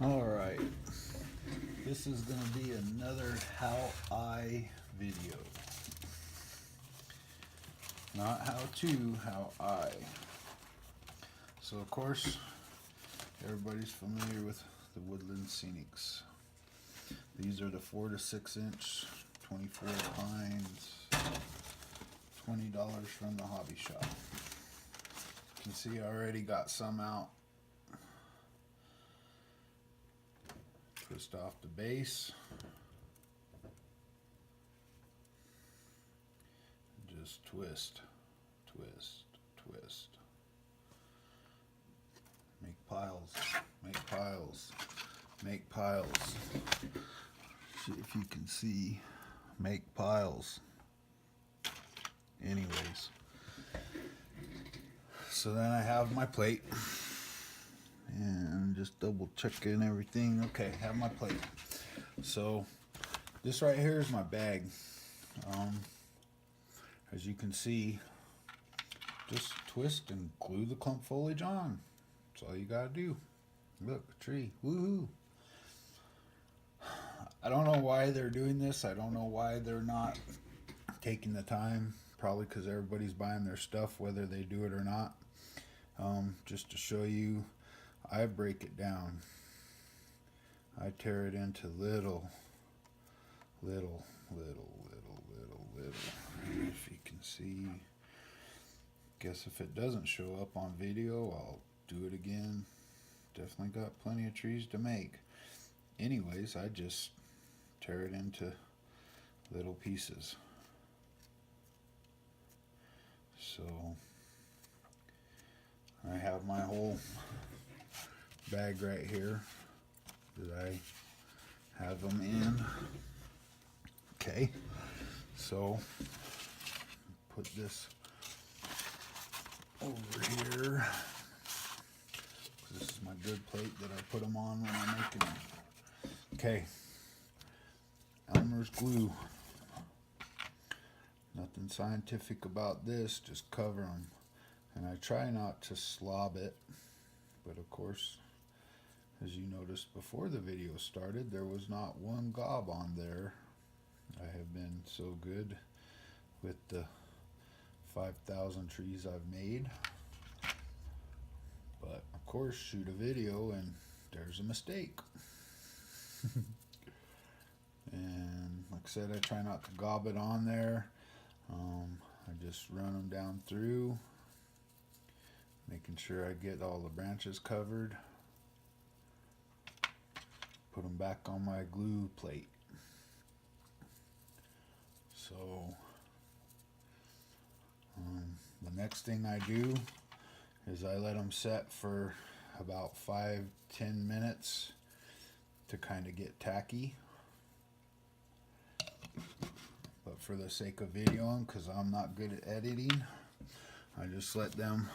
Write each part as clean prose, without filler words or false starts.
Alright, this is going to be another how I video. Not how to, how I. So of course, everybody's familiar with the Woodland Scenics. These are the 4 to 6 inch, 24 pines, $20 from the hobby shop. You can see I already got some out. Twist off the base. Just twist, twist, twist. Make piles, make piles, make piles. See if you can see, make piles. Anyways, so then I have my plate. And just double checking everything. Okay, have my plate. So this right here is my bag. As you can see, just twist and glue the clump foliage on. That's all you gotta do. Look, a tree. Woohoo! I don't know why they're doing this. I don't know why they're not taking the time. Probably because everybody's buying their stuff, whether they do it or not. Just to show you, I break it down. I tear it into little. If you can see, guess if it doesn't show up on video, I'll do it again. Definitely got plenty of trees to make. Anyways, I just tear it into little pieces. So I have my whole bag right here that I have them in. Okay, so put this over here. This is my good plate that I put them on when I'm making them. Okay, Elmer's glue. Nothing scientific about this, just cover them. And I try not to slob it, but of course, as you noticed before the video started, there was not one gob on there. I have been so good with the 5,000 trees I've made. But of course, shoot a video and there's a mistake. And like I said, I try not to gob it on there. I just run them down through, making sure I get all the branches covered. Put them back on my glue plate. So the next thing I do is I let them set for about 5-10 minutes to kind of get tacky. But for the sake of videoing, because I'm not good at editing, I just let them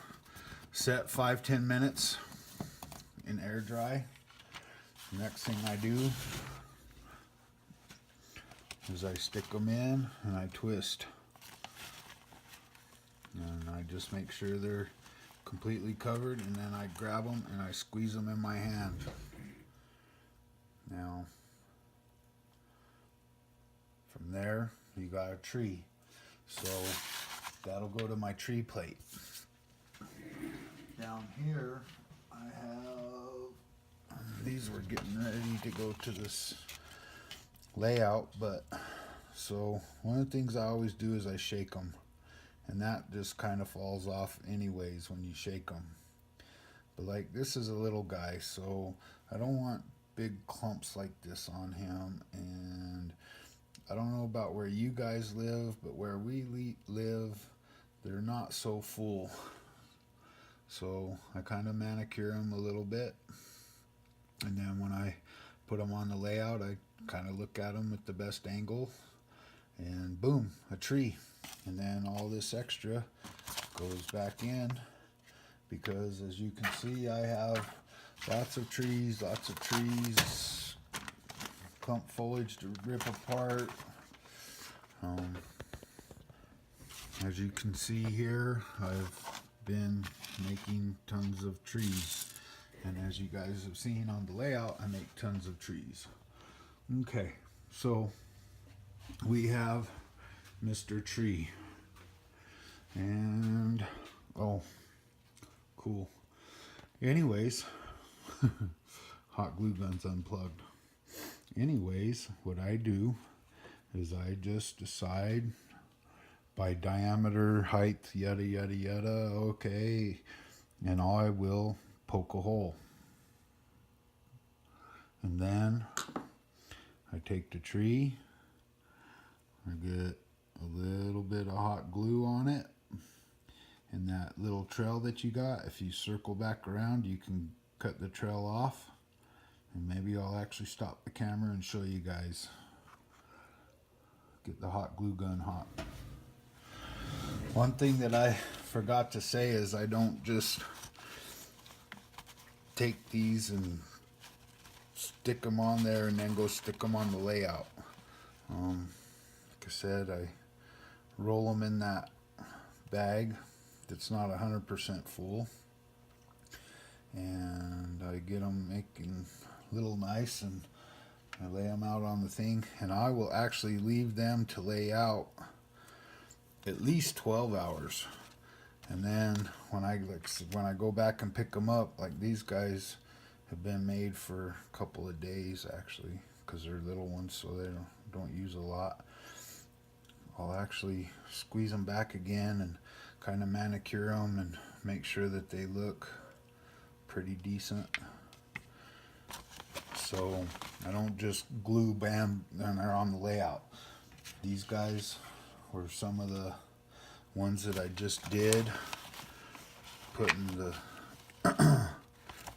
set 5-10 minutes in air dry. Next thing I do is I stick them in and I twist. And I just make sure they're completely covered, and then I grab them and I squeeze them in my hand. Now, from there, you got a tree. So that'll go to my tree plate. Down here, I have, these were getting ready to go to this layout, but so one of the things I always do is I shake them. And that just kind of falls off anyways when you shake them. But like, this is a little guy, so I don't want big clumps like this on him. And I don't know about where you guys live, but where we live, they're not so full. So I kind of manicure them a little bit. And then when I put them on the layout, I kind of look at them at the best angle. And boom, a tree. And then all this extra goes back in, because as you can see, I have lots of trees, clump foliage to rip apart. As you can see here, I've been making tons of trees, and as you guys have seen on the layout, I make tons of trees. Okay, so we have Mr. Tree. And, oh, cool. Anyways, hot glue gun's unplugged. Anyways, what I do is I just decide by diameter, height, yada, yada, yada, okay, and I will poke a hole. And then I take the tree, I get a little bit of hot glue on it, and that little trail that you got, if you circle back around, you can cut the trail off. And maybe I'll actually stop the camera and show you guys. Get the hot glue gun hot. One thing that I forgot to say is I don't just take these and stick them on there and then go stick them on the layout. Like I said, I roll them in that bag that's not 100% full, and I get them making a little nice, and I lay them out on the thing, and I will actually leave them to lay out at least 12 hours. And then when I go back and pick them up, like these guys have been made for a couple of days actually, because they're little ones, so they don't use a lot. I'll actually squeeze them back again and kind of manicure them and make sure that they look pretty decent. So I don't just glue bam and they're on the layout. These guys were some of the ones that I just did, putting the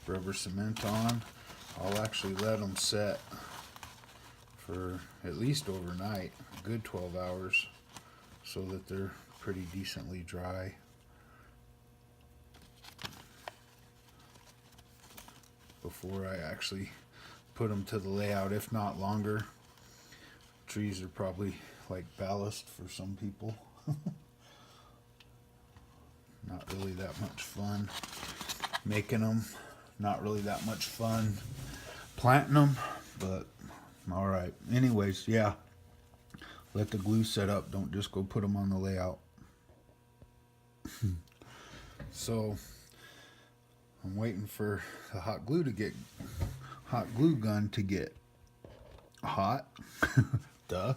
rubber cement on. I'll actually let them set for at least overnight, a good 12 hours, so that they're pretty decently dry. Before I actually put them to the layout, if not longer. Trees are probably like ballast for some people. Not really that much fun making them, not really that much fun planting them, but all right. Anyways, yeah, let the glue set up, don't just go put them on the layout. So I'm waiting for the hot glue gun to get hot. Duh.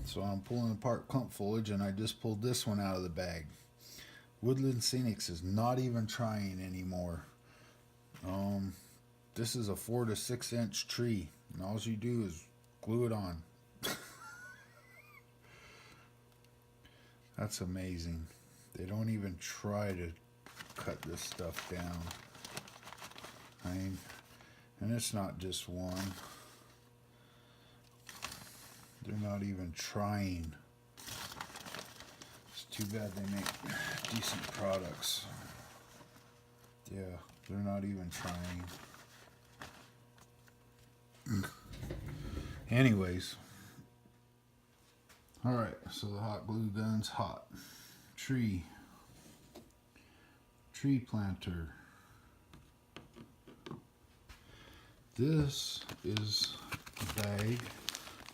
So I'm pulling apart clump foliage, and I just pulled this one out of the bag. Woodland Scenics is not even trying anymore. This is a 4 to 6 inch tree, and all you do is glue it on. That's amazing. They don't even try to cut this stuff down. I mean, and it's not just one. They're not even trying. It's too bad they make decent products. Yeah, they're not even trying. Anyways. Alright, so the hot glue gun's hot. Tree planter. This is a bag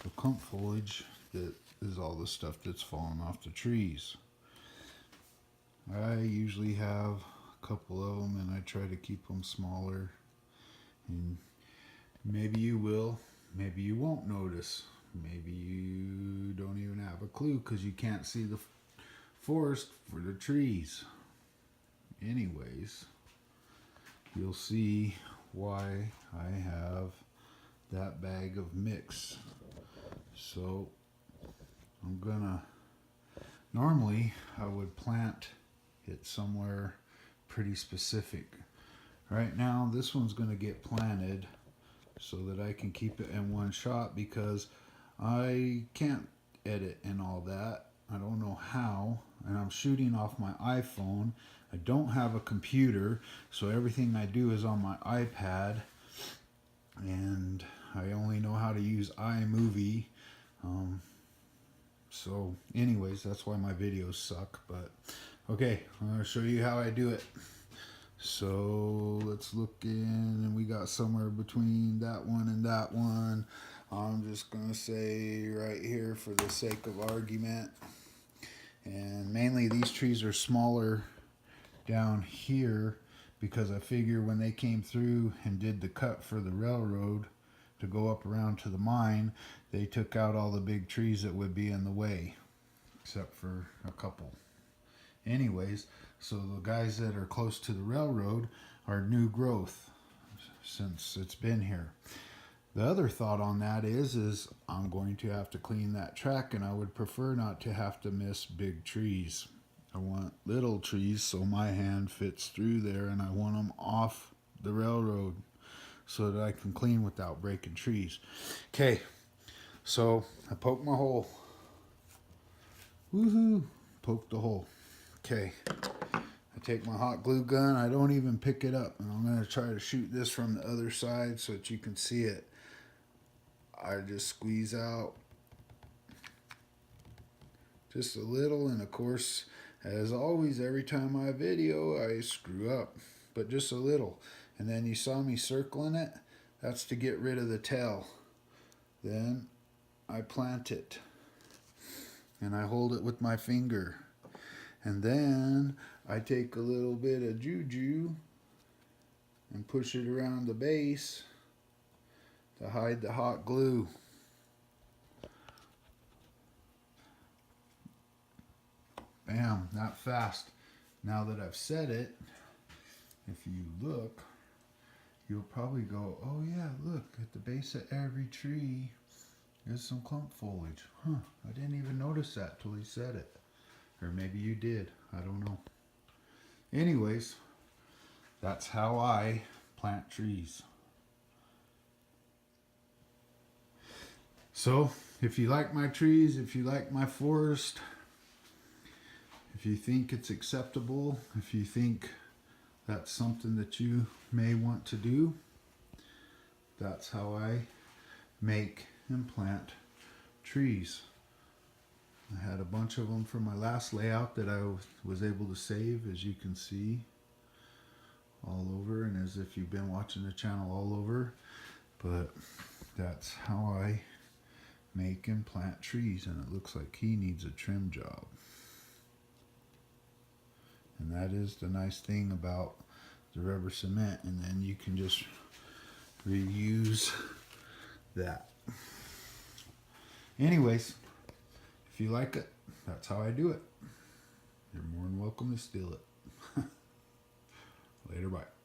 of clump foliage that is all the stuff that's fallen off the trees. I usually have a couple of them, and I try to keep them smaller. And maybe you will, maybe you won't notice. Maybe you don't even have a clue because you can't see the forest for the trees. Anyways, you'll see why I have that bag of mix. So I'm gonna, normally I would plant it somewhere pretty specific. Right now this one's gonna get planted so that I can keep it in one shot, because I can't edit and all that. I don't know how, and I'm shooting off my iPhone. I don't have a computer, so everything I do is on my iPad, and I only know how to use iMovie. So anyways, that's why my videos suck. But okay, I'm going to show you how I do it. So let's look in, and we got somewhere between that one and that one. I'm just going to say right here for the sake of argument. And mainly these trees are smaller down here because I figure when they came through and did the cut for the railroad to go up around to the mine, they took out all the big trees that would be in the way, except for a couple. Anyways, so the guys that are close to the railroad are new growth since it's been here. The other thought on that is I'm going to have to clean that track, and I would prefer not to have to miss big trees. I want little trees so my hand fits through there, and I want them off the railroad so that I can clean without breaking trees. Okay, so I poked my hole. Woohoo! Poked the hole. Okay, I take my hot glue gun. I don't even pick it up, and I'm going to try to shoot this from the other side so that you can see it. I just squeeze out just a little, and of course, as always, every time I video, I screw up, but just a little. And then you saw me circling it. That's to get rid of the tail. Then I plant it, and I hold it with my finger. And then I take a little bit of juju and push it around the base to hide the hot glue. Bam, that fast. Now that I've set it, if you look, you'll probably go, oh yeah, look, at the base of every tree is some clump foliage. Huh, I didn't even notice that till he said it. Or maybe you did, I don't know. Anyways, that's how I plant trees. So, if you like my trees, if you like my forest, if you think it's acceptable, if you think that's something that you may want to do, that's how I make and plant trees. I had a bunch of them from my last layout that I was able to save, as you can see, all over, and as if you've been watching the channel all over. But that's how I make and plant trees, and it looks like he needs a trim job. And that is the nice thing about the rubber cement, and then you can just reuse that. Anyways, if you like it, that's how I do it. You're more than welcome to steal it. Later, bye.